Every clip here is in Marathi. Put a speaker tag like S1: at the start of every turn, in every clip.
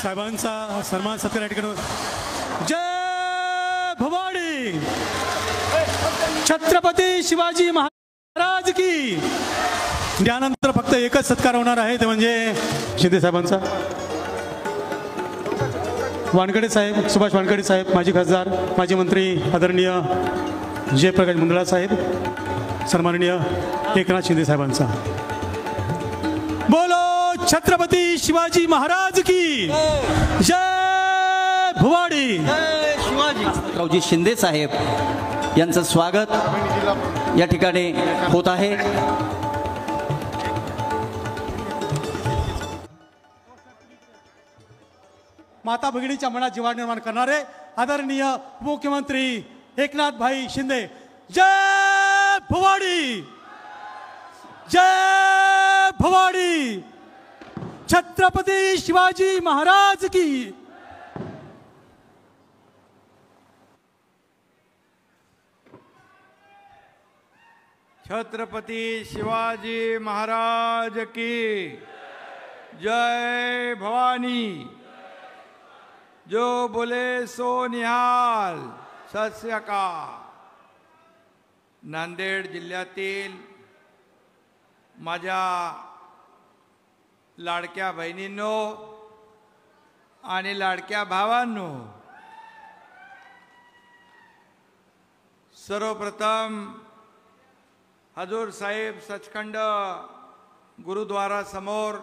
S1: साहेबांचा सन्मान सत्कार या ठिकाणी. जय भवानी, छत्रपती शिवाजी महाराज की. त्यानंतर फक्त एकच सत्कार होणार आहे, ते म्हणजे शिंदे साहेबांचा. वानखडे साहेब, सुभाष वानखडे साहेब, माजी खासदार, माजी मंत्री आदरणीय जयप्रकाश मुंदडा साहेब, सन्माननीय एकनाथ शिंदे साहेबांचा. बोलो छत्रपती शिवाजी महाराज की जय भवानी.
S2: रावजी शिंदे साहेब यांचं स्वागत या ठिकाणी होत आहे.
S1: माता भगिनीच्या मनात जिव्हाळा निर्माण करणारे आदरणीय मुख्यमंत्री एकनाथ भाई शिंदे. जय भवानी, जय भवानी, छत्रपती शिवाजी महाराज की.
S3: छत्रपती शिवाजी महाराज की जय भवानी. जो बोले सो निहाल. सत श्री अकाल. नांदेड जिल्ह्यातील माझ्या लाडक्या बहिणींनो आणि लाडक्या भावांनो, सर्वप्रथम हजूर साहेब सचखंड गुरुद्वारा समोर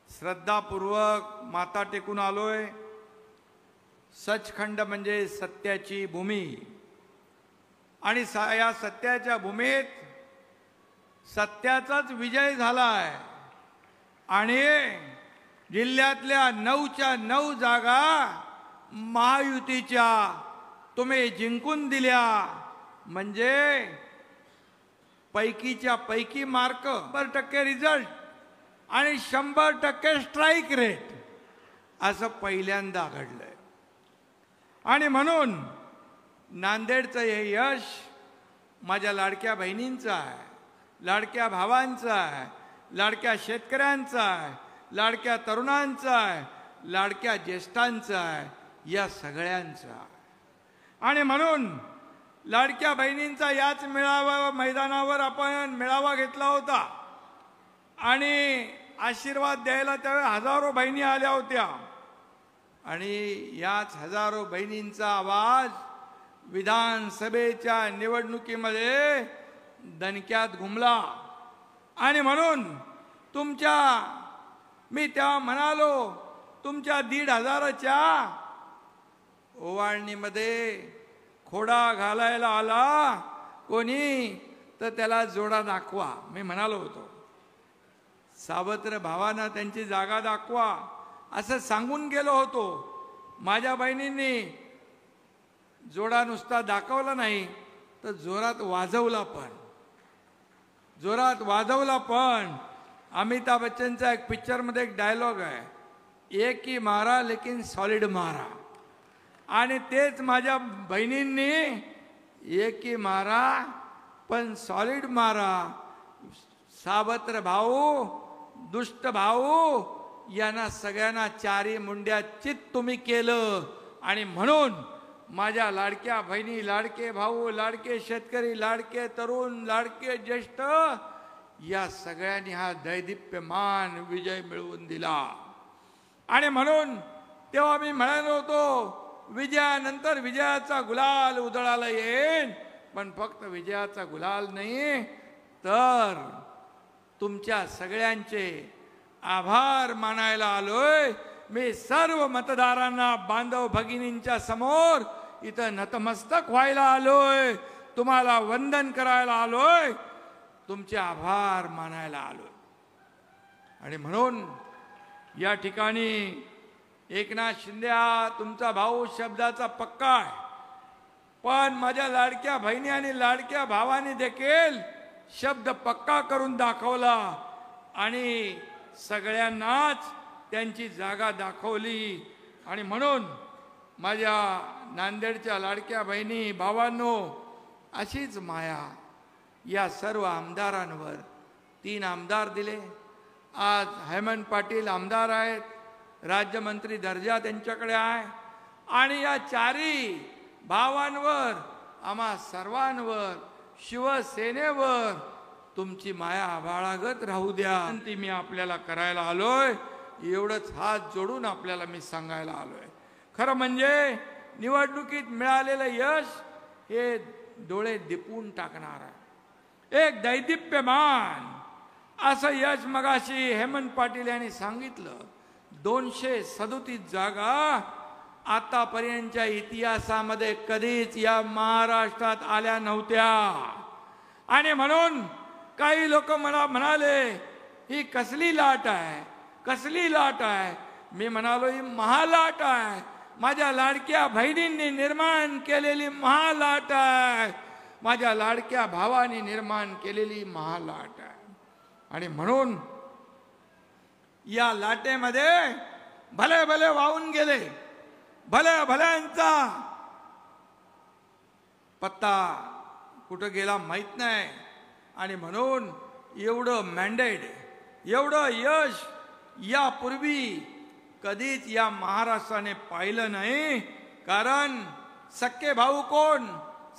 S3: श्रद्धापूर्वक माथा टेकून आलोय. सचखंड म्हणजे सत्याची भूमी आणि या सत्याच्या भूमीत सत्याचाच विजय झालाय आणि जिल्ह्यातल्या 9च्या 9 जागा महायुतीच्या तुम्ही जिंकून दिल्या. म्हणजे पैकीच्या पैकी मार्क 100% रिझल्ट आणि 100% स्ट्राईक रेट असं पहिल्यांदा घडलंय. आणि म्हणून नांदेडचं हे यश माझ्या लाडक्या बहिणींचं आहे, लाडक्या भावांचं आहे, लाडक्या शेतकऱ्यांचं आहे, लाडक्या तरुणांचं आहे, लाडक्या ज्येष्ठांचं आहे, या सगळ्यांचं आहे. आणि म्हणून लाडक्या बहिणींचा याच मैदानावर आपण मेळावा घेतला होता आणि आशीर्वाद द्यायला त्यावेळी हजारो बहिणी आल्या होत्या आणि याच हजारो बहिणींचा आवाज विधानसभेच्या निवडणुकीमध्ये दणक्यात घुमला. आणि म्हणून मी तेव्हा म्हणालो, तुमच्या 1,500च्या ओवाळणीमध्ये खोडा घालायला आला कोणी तर त्याला जोडा दाखवा. मी म्हणालो होतो, सावत्र भावांना त्यांची जागा दाखवा असं सांगून गेलो होतो. माझ्या बहिणींनी जोडा नुसता दाखवला नाही तर जोरात वाजवला पण. अमिताभ बच्चनचा एक पिक्चरमध्ये एक डायलॉग आहे, एक ही मारा लेकिन सॉलिड मारा. आणि तेच माझ्या बहिणींनी एक ही मारा पण सॉलिड मारा. सावत्र भाऊ, दुष्ट भाऊ यांना सगळ्यांना 4 मुंड्या चित तुम्ही केलं. आणि म्हणून माझ्या लाडक्या बहिणी, लाडके भाऊ, लाडके शेतकरी, लाडके तरुण, लाडके ज्येष्ठ या सगळ्यांनी हा दैदिप्यमान विजय मिळवून दिला. आणि म्हणून तेव्हा मी म्हणालो होतो, विजयानंतर विजयाचा गुलाल उधळायला येईल, पण फक्त विजयाचा गुलाल नाही तर तुमच्या सगळ्यांचे आभार मानायला आलोय. मी सर्व मतदारांना, बांधव भगिनींच्या समोर इथं नतमस्तक व्हायला आलोय, तुम्हाला वंदन करायला आलोय, तुमचे आभार मानायला आलोय. आणि म्हणून या ठिकाणी एकनाथ शिंदे हा तुमचा भाऊ शब्दाचा पक्का आहे, पण माझ्या लाडक्या बहिणी आणि लाडक्या भावांनी देखील शब्द पक्का करून दाखवला आणि सगळ्यांनाच त्यांची जागा दाखवली. आणि म्हणून माझ्या नांदेडच्या लाडक्या बहिणी भावांनो, अशीच माया या सर्व आमदारांवर. 3 आमदार दिले. आज हेमंत पाटील आमदार आहेत, राज्यमंत्री दर्जा त्यांच्याकडे आहे आणि या चारही भावांवर आम्हा सर्वांवर शिवसेनेवर तुमची माया आभाळागत राहू द्या ती मी आपल्याला करायला आलोय. एवढंच हात जोडून आपल्याला मी सांगायला आलोय. खरं म्हणजे निवडणुकीत मिळालेलं यश हे डोळे दिपून टाकणार आहे. एक दैदिप्यमान असं यश मगाशी हेमंत पाटील यांनी सांगितलं. 237 जागा आतापर्यंतच्या इतिहासामध्ये कधीच या महाराष्ट्रात आल्या नव्हत्या. आणि म्हणून काही लोक मला म्हणाले ही कसली लाट आहे, कसली लाट आहे. मी म्हणालो ही महालाट आहे. माझ्या लाडक्या बहिणींनी निर्माण केलेली महालाट आहे. माझ्या लाडक्या भावाने निर्माण केलेली महालाट आहे. आणि म्हणून या लाटेमध्ये भले भले वाहून गेले, भले भल्यांचा पत्ता कुठं गेला माहित नाही. आणि म्हणून एवढं मॅन्डेट, एवढं यश यापूर्वी कधीच या महाराष्ट्राने पाहिलं नाही. कारण सक्के भाऊ कोण,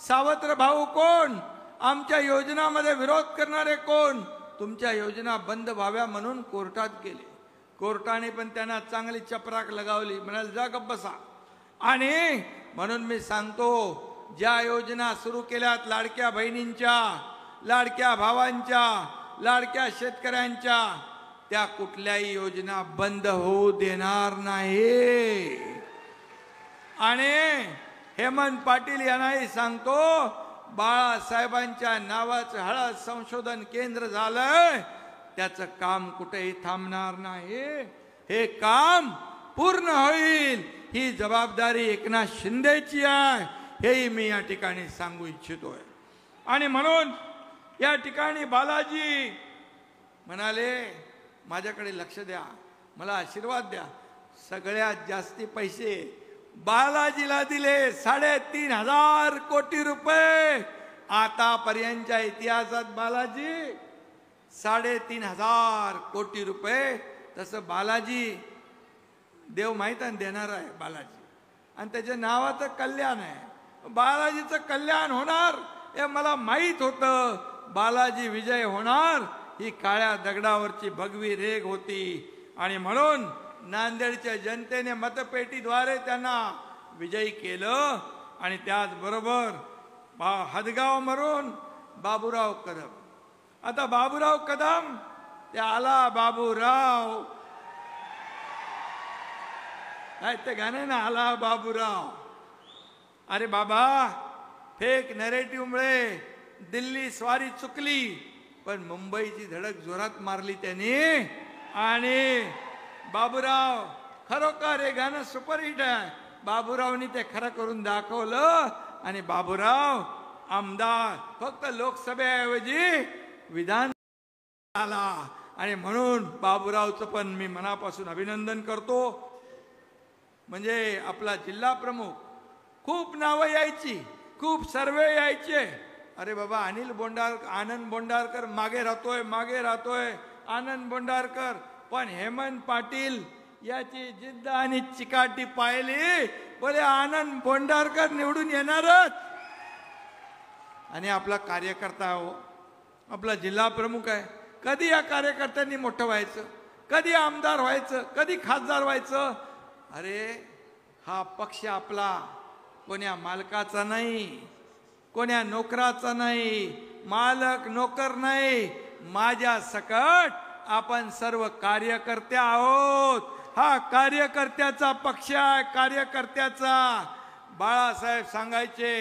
S3: सावत्र भाऊ कोण, आमच्या योजनामध्ये विरोध करणारे कोण, तुमच्या योजना बंद व्हाव्या म्हणून कोर्टात गेले. कोर्टाने पण त्यांना चांगली चपराक लगावली, म्हणाल जा गप्प बसा. आणि म्हणून मी सांगतो ज्या योजना सुरू केल्यात लाडक्या बहिणींच्या, लाडक्या भावांच्या, लाडक्या शेतकऱ्यांच्या, त्या कुठल्याही योजना बंद होऊ देणार नाही. आणि हेमंत पाटील यांनाही सांगतो बाळासाहेबांच्या नावाचं हळद संशोधन केंद्र झालंय, त्याचं काम कुठेही थांबणार नाही. हे काम पूर्ण होईल. ही जबाबदारी एकनाथ शिंदेची आहे, हेही मी या ठिकाणी सांगू इच्छितोय. आणि म्हणून या ठिकाणी बालाजी म्हणाले माझ्याकडे लक्ष द्या, मला आशीर्वाद द्या. सगळ्यात जास्ती पैसे बालाजीला दिले, 3,500 कोटी रुपये. आतापर्यंतच्या इतिहासात बालाजी 3,500 कोटी रुपये. तसं बालाजी देव माहित आहे देणार आहे बालाजी, आणि त्याच्या नावाचं कल्याण आहे. बालाजीचं कल्याण होणार हे मला माहीत होतं. बालाजी विजय होणार ही काळ्या दगडावरची भगवी रेघ होती. आणि म्हणून नांदेडच्या जनतेने मतपेटीद्वारे त्यांना विजयी केलं. आणि त्याचबरोबर हदगाव मरून बाबूराव कदम. आता बाबूराव कदम ते आला बाबूराव, काय ते गाणे ना, आला बाबूराव. अरे बाबा, फेक नरेटिव्हमुळे दिल्ली स्वारी चुकली, पण मुंबईची धडक जोरात मारली त्यांनी. आणि बाबूराव खरोखर हे गाणं सुपरहिट आहे. बाबूरावनी ते खरं करून दाखवलं. आणि बाबूराव आमदार फक्त लोकसभेऐवजी विधान आला. आणि म्हणून बाबूरावचं पण मी मनापासून अभिनंदन करतो. म्हणजे आपला जिल्हा प्रमुख, खूप नावं यायची, खूप सर्वे यायचे. अरे बाबा, आनंद बोंडारकर मागे राहतोय आनंद बोंडारकर. पण हेमंत पाटील याची जिद्द आणि चिकाटी पाहिली, बोले आनंद बोंडारकर निवडून येणारच. आणि आपला कार्यकर्ता हो, आपला जिल्हा प्रमुख आहे. कधी या कार्यकर्त्यांनी मोठं व्हायचं, कधी आमदार व्हायचं, कधी खासदार व्हायचं. अरे हा पक्ष आपला कोण्या मालकाचा नाही, कोण्या नोकराचा नाही, मालक नोकर नाही, माझ्या सकट आपण सर्व कार्यकर्ते आहोत. हा कार्यकर्त्याचा पक्ष आहे, कार्यकर्त्याचा. बाळासाहेब सांगायचे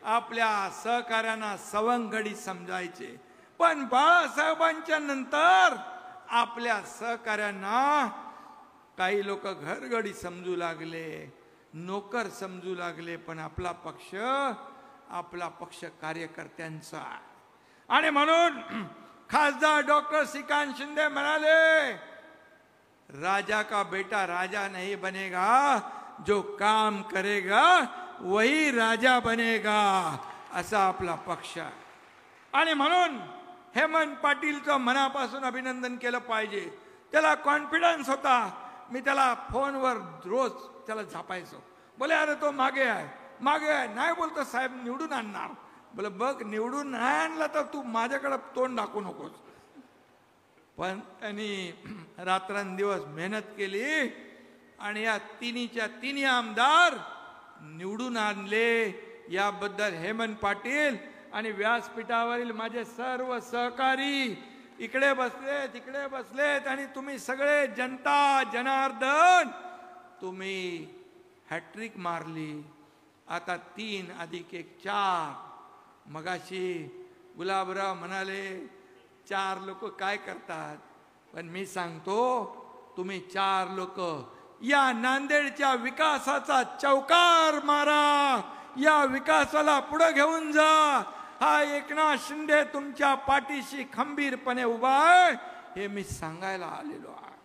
S3: आपल्या सहकार्यांना सवंगडी समजायचे, पण बाळासाहेबांच्या नंतर आपल्या सहकार्यांना काही लोक घरगडी समजू लागले, नोकर समजू लागले. पण आपला पक्ष कार्यकर्त्यांचा. आणि म्हणून खासदार डॉक्टर श्रीकांत शिंदे म्हणाले राजा का बेटा राजा नहीं बनेगा, जो काम करेगा वही राजा बनेगा, असा आपला पक्ष आहे. आणि म्हणून हेमंत पाटीलचं मनापासून अभिनंदन केलं पाहिजे. त्याला कॉन्फिडन्स होता. मी त्याला फोनवर रोज त्याला झापायचो. बोले अरे तो मागे आहे, मागे आहे. नाही बोलतो साहेब निवडून आणणार. बोले बघ निवडून नाही आणला तर तू माझ्याकडे तोंड दाखवू नकोस. पण त्यांनी रात्रंदिवस मेहनत केली आणि या तिन्ही आमदार निवडून आणले. याबद्दल हेमंत पाटील आणि व्यासपीठावरील माझे सर्व सहकारी इकडे बसलेत, तिकडे बसलेत आणि तुम्ही सगळे जनता जनार्दन तुम्ही हॅट्रिक मारली. आता 3 + 1 4. मगाशी गुलाबराव म्हणाले 4 लोक काय करतात, पण मी सांगतो तुम्ही 4 लोक या नांदेडच्या विकासाचा चौकार मारा, या विकासाला पुढे घेऊन जा. हा एकनाथ शिंदे तुमच्या पाठीशी खंबीरपणे उभा आहे हे मी सांगायला आलेलो आहे.